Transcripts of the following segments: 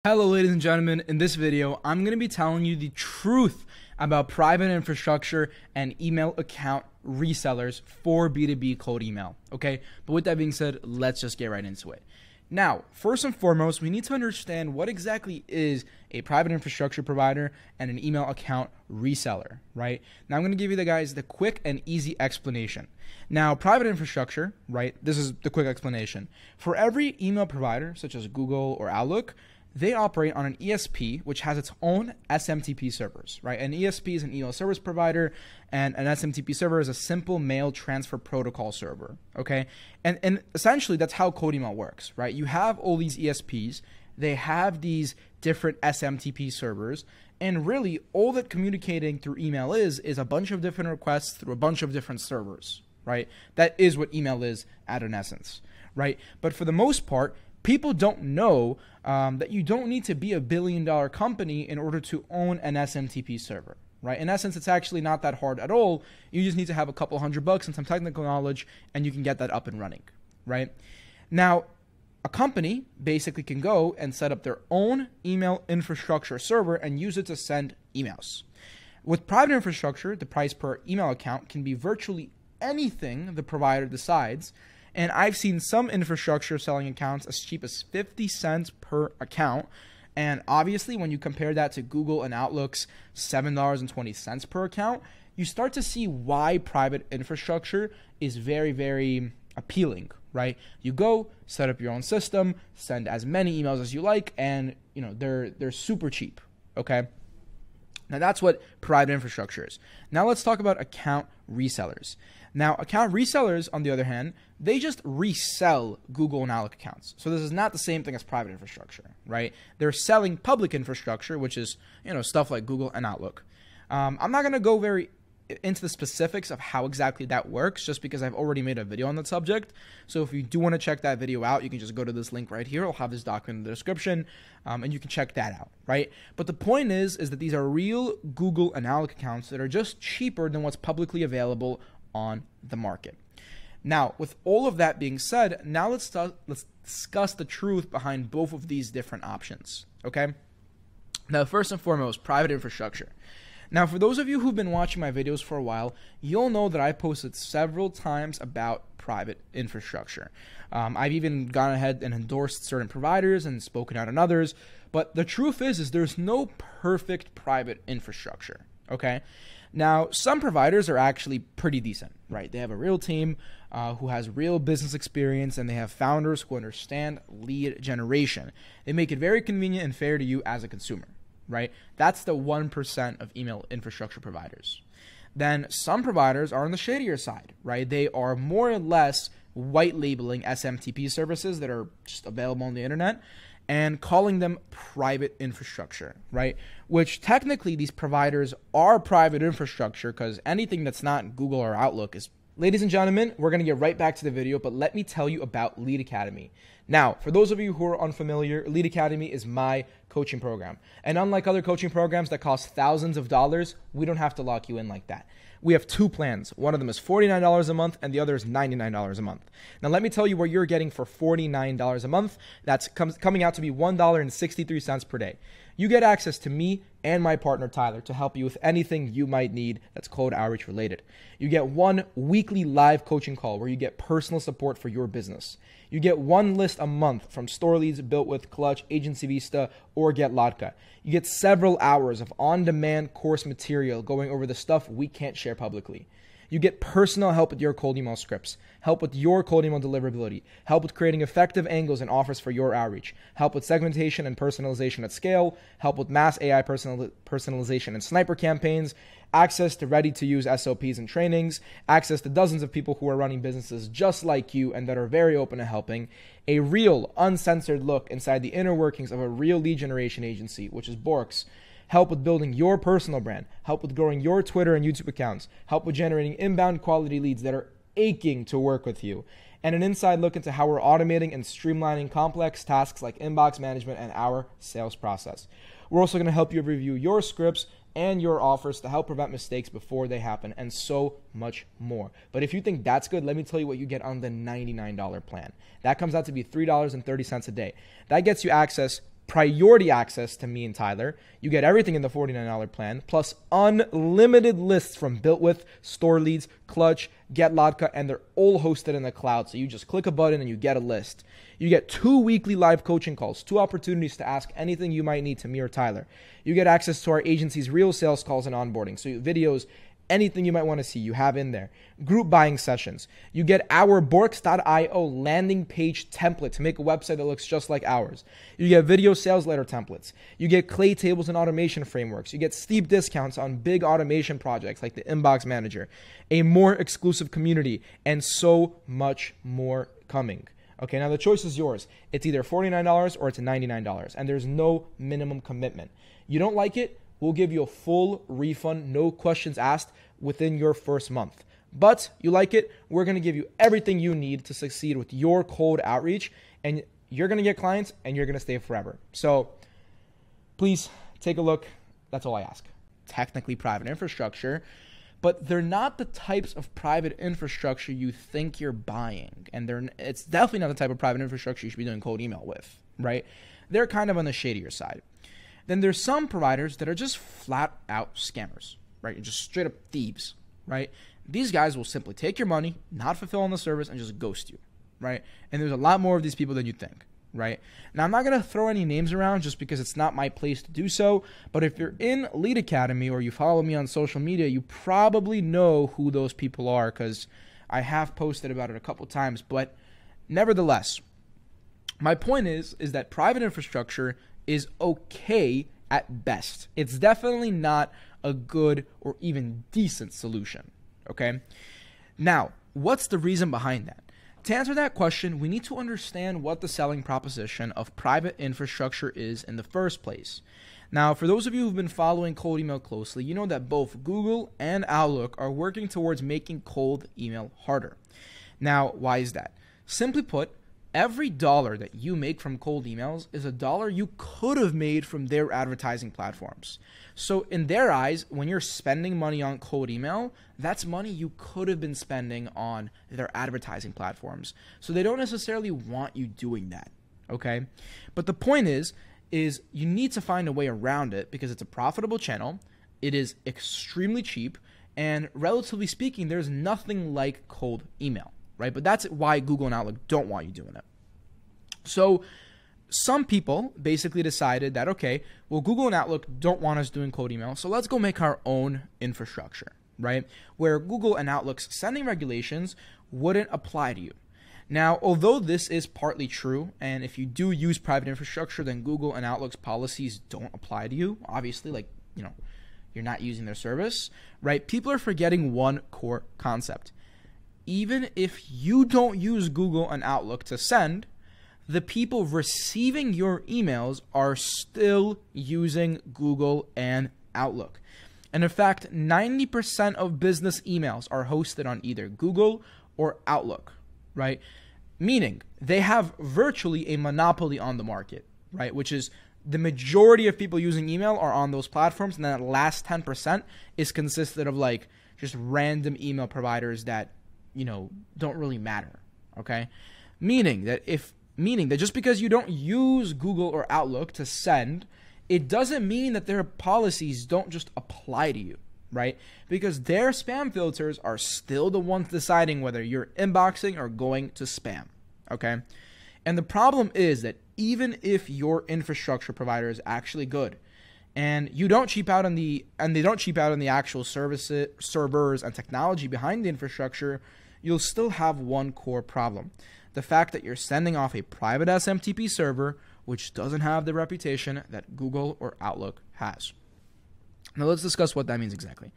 Hello ladies and gentlemen, in this video I'm going to be telling you the truth about private infrastructure and email account resellers for B2B cold email, okay? But with that being said, let's just get right into it. Now, first and foremost, we need to understand what exactly is a private infrastructure provider and an email account reseller, right? Now I'm going to give you the quick and easy explanation. Now, private infrastructure, right? This is the quick explanation. For every email provider, such as Google or Outlook, they operate on an ESP, which has its own SMTP servers, right? An ESP is an email service provider, and an SMTP server is a simple mail transfer protocol server, okay? And essentially, that's how cold email works, right? You have all these ESPs, they have these different SMTP servers, and really, all that communicating through email is a bunch of different requests through a bunch of different servers, right? That is what email is at an essence, right? But for the most part, people don't know that you don't need to be a billion-dollar company in order to own an SMTP server, right? In essence, it's actually not that hard at all. You just need to have a couple $100 and some technical knowledge, and you can get that up and running, right? Now, a company basically can go and set up their own email infrastructure server and use it to send emails. With private infrastructure, the price per email account can be virtually anything the provider decides. And I've seen some infrastructure selling accounts as cheap as 50 cents per account. And obviously, when you compare that to Google and Outlook's $7.20 per account, you start to see why private infrastructure is very, very appealing, right? You go, set up your own system, send as many emails as you like, and they're super cheap, okay? Now, that's what private infrastructure is. Now, let's talk about account resellers. Now, account resellers, on the other hand, they just resell Google and Outlook accounts. So this is not the same thing as private infrastructure, right? They're selling public infrastructure, which is, stuff like Google and Outlook. I'm not going to go very into the specifics of how exactly that works, just because I've already made a video on that subject. So if you do want to check that video out, you can just go to this link right here. I'll have this document in the description, and you can check that out, right? But the point is that these are real Google and Outlook accounts that are just cheaper than what's publicly available on the market. Now, with all of that being said, now let's discuss the truth behind both of these different options, okay? Now, first and foremost, private infrastructure. Now, for those of you who've been watching my videos for a while, you'll know that I posted several times about private infrastructure. I've even gone ahead and endorsed certain providers and spoken out on others, but the truth is there's no perfect private infrastructure, okay? Now, some providers are actually pretty decent, right? They have a real team who has real business experience, and they have founders who understand lead generation. They make it very convenient and fair to you as a consumer, right? That's the 1% of email infrastructure providers. Then some providers are on the shadier side, right? They are more or less white labeling SMTP services that are just available on the internet and calling them private infrastructure, right? Which technically these providers are private infrastructure, because anything that's not Google or Outlook is. Ladies and gentlemen, we're going to get right back to the video, but let me tell you about Lead Academy. Now, for those of you who are unfamiliar, Lead Academy is my coaching program. And unlike other coaching programs that cost thousands of dollars, we don't have to lock you in like that. We have two plans. One of them is $49 a month, and the other is $99 a month. Now, let me tell you what you're getting for $49 a month. That's coming out to be $1.63 per day. You get access to me and my partner, Tyler, to help you with anything you might need that's cold outreach related. You get one weekly live coaching call where you get personal support for your business. You get one list a month from store leads built with Clutch, Agency Vista, or Get Lotka. You get several hours of on-demand course material going over the stuff we can't share publicly. You get personal help with your cold email scripts, help with your cold email deliverability, help with creating effective angles and offers for your outreach, help with segmentation and personalization at scale, help with mass AI personalization and sniper campaigns, access to ready-to-use SOPs and trainings, access to dozens of people who are running businesses just like you and that are very open to helping, a real, uncensored look inside the inner workings of a real lead generation agency, which is Borks, help with building your personal brand, help with growing your Twitter and YouTube accounts, help with generating inbound quality leads that are aching to work with you, and an inside look into how we're automating and streamlining complex tasks like inbox management and our sales process. We're also going to help you review your scripts and your offers to help prevent mistakes before they happen, and so much more. But if you think that's good, let me tell you what you get on the $99 plan. That comes out to be $3.30 a day. That gets you access priority access to me and Tyler. You get everything in the $49 plan, plus unlimited lists from Built With, Store Leads, Clutch, Get Latka, and they're all hosted in the cloud. So you just click a button and you get a list. You get 2 weekly live coaching calls, 2 opportunities to ask anything you might need to me or Tyler. You get access to our agency's real sales calls and onboarding. So videos, anything you might want to see, you have in there. Group buying sessions. You get our Borks.io landing page template to make a website that looks just like ours. You get video sales letter templates. You get clay tables and automation frameworks. You get steep discounts on big automation projects like the Inbox Manager, a more exclusive community, and so much more coming. Okay, now the choice is yours. It's either $49 or it's $99, and there's no minimum commitment. You don't like it? We'll give you a full refund, no questions asked, within your first month. But you like it, we're going to give you everything you need to succeed with your cold outreach, and you're going to get clients, and you're going to stay forever. So please take a look. That's all I ask. Technically private infrastructure, but they're not the types of private infrastructure you think you're buying. And it's definitely not the type of private infrastructure you should be doing cold email with, right? They're kind of on the shadier side. Then there's some providers that are just flat out scammers, right? Just straight up thieves, right? These guys will simply take your money, not fulfill on the service, and just ghost you, right? And there's a lot more of these people than you think, right? Now, I'm not going to throw any names around just because it's not my place to do so, but if you're in Lead Academy or you follow me on social media, you probably know who those people are because I have posted about it a couple times. But nevertheless, my point is that private infrastructure is okay at best. It's definitely not a good or even decent solution, okay? Now, what's the reason behind that? To answer that question, we need to understand what the selling proposition of private infrastructure is in the first place. Now, for those of you who've been following cold email closely, you know that both Google and Outlook are working towards making cold email harder. Now, why is that? Simply put, every dollar that you make from cold emails is a dollar you could have made from their advertising platforms. So in their eyes, when you're spending money on cold email, that's money you could have been spending on their advertising platforms. So they don't necessarily want you doing that, okay? But the point is you need to find a way around it because it's a profitable channel, it is extremely cheap, and relatively speaking, there's nothing like cold email. Right? But that's why Google and Outlook don't want you doing it. So some people basically decided that, okay, well, Google and Outlook don't want us doing cold email, so let's go make our own infrastructure, right? Where Google and Outlook's sending regulations wouldn't apply to you. Now, although this is partly true, and if you do use private infrastructure, then Google and Outlook's policies don't apply to you. Obviously, like, you know, you're not using their service, right? People are forgetting one core concept. Even if you don't use Google and Outlook to send, the people receiving your emails are still using Google and Outlook. And in fact, 90% of business emails are hosted on either Google or Outlook, right? Meaning they have virtually a monopoly on the market, right? Which is the majority of people using email are on those platforms, and then that last 10% is consisted of like just random email providers that, you know, don't really matter, okay? Meaning that just because you don't use Google or Outlook to send, it doesn't mean that their policies don't just apply to you, right? Because their spam filters are still the ones deciding whether you're inboxing or going to spam, okay? And the problem is that even if your infrastructure provider is actually good, and you don't cheap out on the actual services, servers, and technology behind the infrastructure, you'll still have one core problem. The fact that you're sending off a private SMTP server, which doesn't have the reputation that Google or Outlook has. Now let's discuss what that means exactly.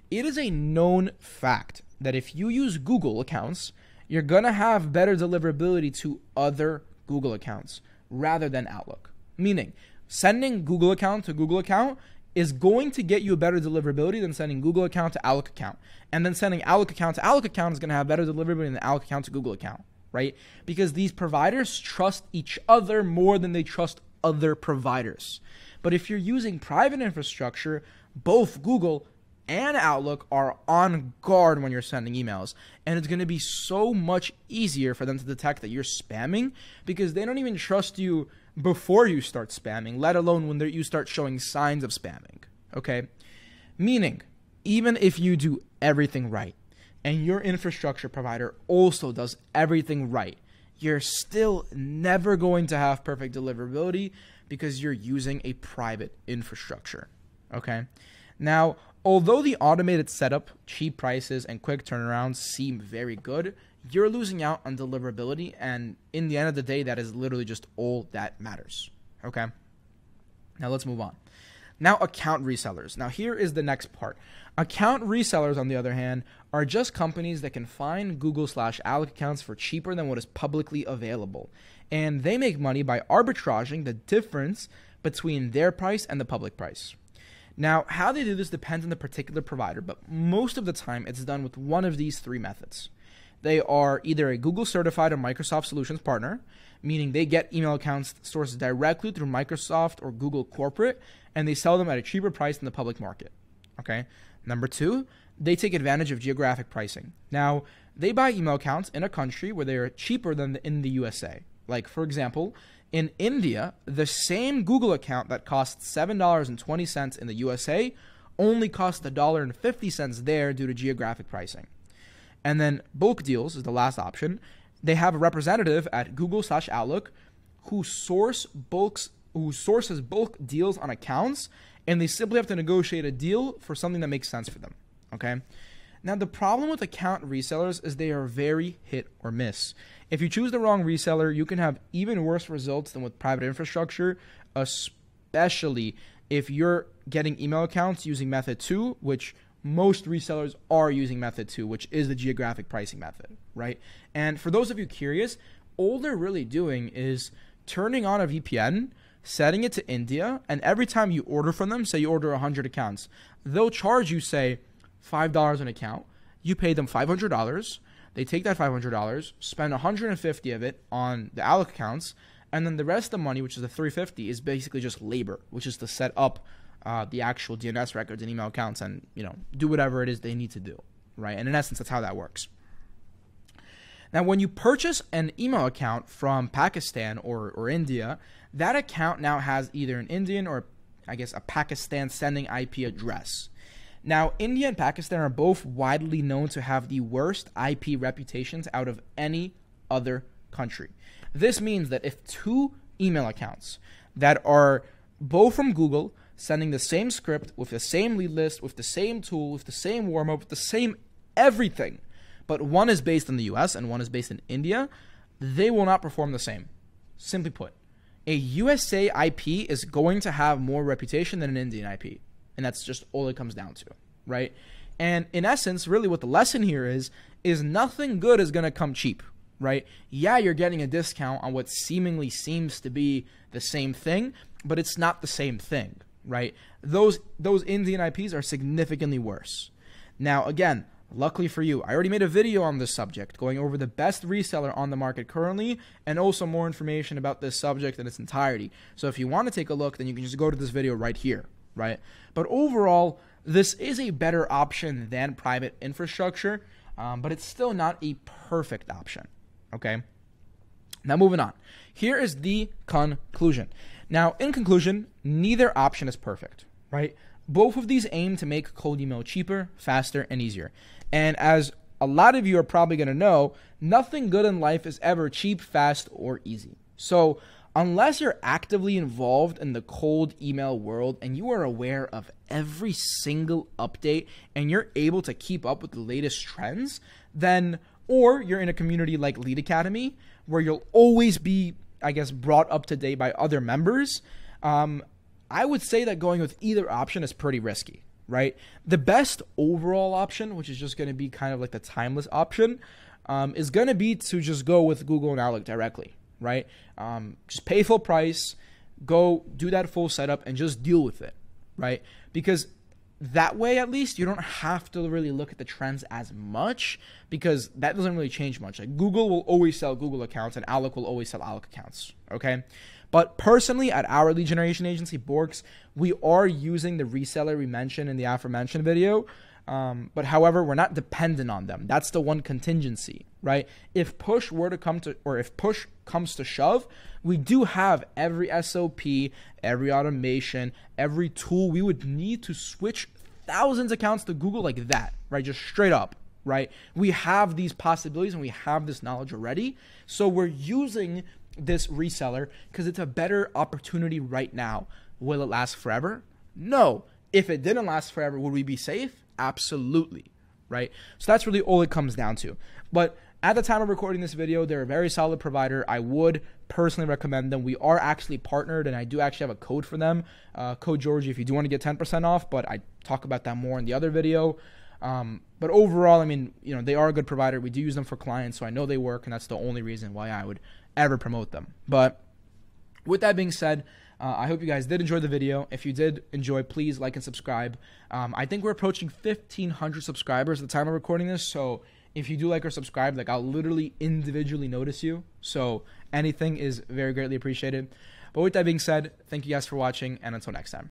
It is a known fact that if you use Google accounts, you're going to have better deliverability to other Google accounts rather than Outlook. Meaning, sending Google account to Google account is going to get you a better deliverability than sending Google account to Outlook account. And then sending Outlook account to Outlook account is going to have better deliverability than Outlook account to Google account, right? Because these providers trust each other more than they trust other providers. But if you're using private infrastructure, both Google and Outlook are on guard when you're sending emails. And it's going to be so much easier for them to detect that you're spamming because they don't even trust you before you start spamming, let alone when you start showing signs of spamming, okay? Meaning, even if you do everything right and your infrastructure provider also does everything right, you're still never going to have perfect deliverability because you're using a private infrastructure, okay? Now, although the automated setup, cheap prices, and quick turnarounds seem very good, you're losing out on deliverability, and in the end of the day, that is literally just all that matters, okay? Now, let's move on. Now, account resellers. Now, here is the next part. Account resellers, on the other hand, are just companies that can find Google/Alloc accounts for cheaper than what is publicly available, and they make money by arbitraging the difference between their price and the public price. Now, how they do this depends on the particular provider, but most of the time it's done with one of these three methods. They are either a Google certified or Microsoft Solutions partner, meaning they get email accounts sourced directly through Microsoft or Google corporate, and they sell them at a cheaper price than the public market. Okay. Number two, they take advantage of geographic pricing. Now, they buy email accounts in a country where they are cheaper than in the USA. Like, for example, in India, the same Google account that costs $7.20 in the USA only costs $1.50 there due to geographic pricing. And then bulk deals is the last option. They have a representative at Google/Outlook who sources bulk deals on accounts, and they simply have to negotiate a deal for something that makes sense for them. Okay. Now, the problem with account resellers is they are very hit or miss. If you choose the wrong reseller, you can have even worse results than with private infrastructure, especially if you're getting email accounts using method 2, which most resellers are using method 2, which is the geographic pricing method, right? And for those of you curious, all they're really doing is turning on a VPN, setting it to India, and every time you order from them, say you order 100 accounts, they'll charge you, say, $5 an account. You pay them $500. They take that $500, spend $150 of it on the Alloc accounts, and then the rest of the money, which is the $350, is basically just labor, which is to set up the actual DNS records and email accounts and, do whatever it is they need to do, right? And in essence, that's how that works. Now, when you purchase an email account from Pakistan or India, that account now has either an Indian or, I guess, a Pakistan sending IP address. Now, India and Pakistan are both widely known to have the worst IP reputations out of any other country. This means that if two email accounts that are both from Google, sending the same script with the same lead list, with the same tool, with the same warm-up, with the same everything, but one is based in the US and one is based in India, they will not perform the same. Simply put, a USA IP is going to have more reputation than an Indian IP. And that's just all it comes down to, right? And in essence, really what the lesson here is nothing good is going to come cheap, right? Yeah, you're getting a discount on what seemingly seems to be the same thing, but it's not the same thing, right? Those Indian IPs are significantly worse. Now, again, luckily for you, I already made a video on this subject going over the best reseller on the market currently and also more information about this subject in its entirety. So if you want to take a look, then you can just go to this video right here, right? But overall, this is a better option than private infrastructure, but it's still not a perfect option, okay? Now moving on. Here is the conclusion. Now, in conclusion, neither option is perfect, right? Both of these aim to make cold email cheaper, faster, and easier. And as a lot of you are probably going to know, nothing good in life is ever cheap, fast, or easy. So unless you're actively involved in the cold email world and you are aware of every single update and you're able to keep up with the latest trends, then, or you're in a community like Lead Academy where you'll always be, I guess, brought up to date by other members, I would say that going with either option is pretty risky, right? The best overall option, which is just going to be kind of like the timeless option, is going to be to just go with Google and Outlook directly, right? Just pay full price, go do that full setup, and just deal with it, right? Because that way, at least, you don't have to really look at the trends as much because that doesn't really change much. Like Google will always sell Google accounts and Outlook will always sell Outlook accounts, okay? But personally, at our lead generation agency, Borks, we are using the reseller we mentioned in the aforementioned video. But however, we're not dependent on them. That's the one contingency, right? If push were to come to, or if push comes to shove, we do have every SOP, every automation, every tool. We would need to switch thousands of accounts to Google like that, right? Just straight up, right? We have these possibilities and we have this knowledge already. So we're using this reseller because it's a better opportunity right now. Will it last forever? No. If it didn't last forever, would we be safe? Absolutely, right? So that's really all it comes down to. But at the time of recording this video, they're a very solid provider. I would personally recommend them. We are actually partnered, and I do actually have a code for them, code Georgie, if you do want to get 10% off, but I talk about that more in the other video. But overall, I mean, you know, they are a good provider. We do use them for clients, so I know they work, and that's the only reason why I would ever promote them. But with that being said, I hope you guys did enjoy the video. If you did enjoy, please like and subscribe. I think we're approaching 1,500 subscribers at the time of recording this, so if you do like or subscribe, like, I'll literally individually notice you. So anything is very greatly appreciated. But with that being said, thank you guys for watching, and until next time.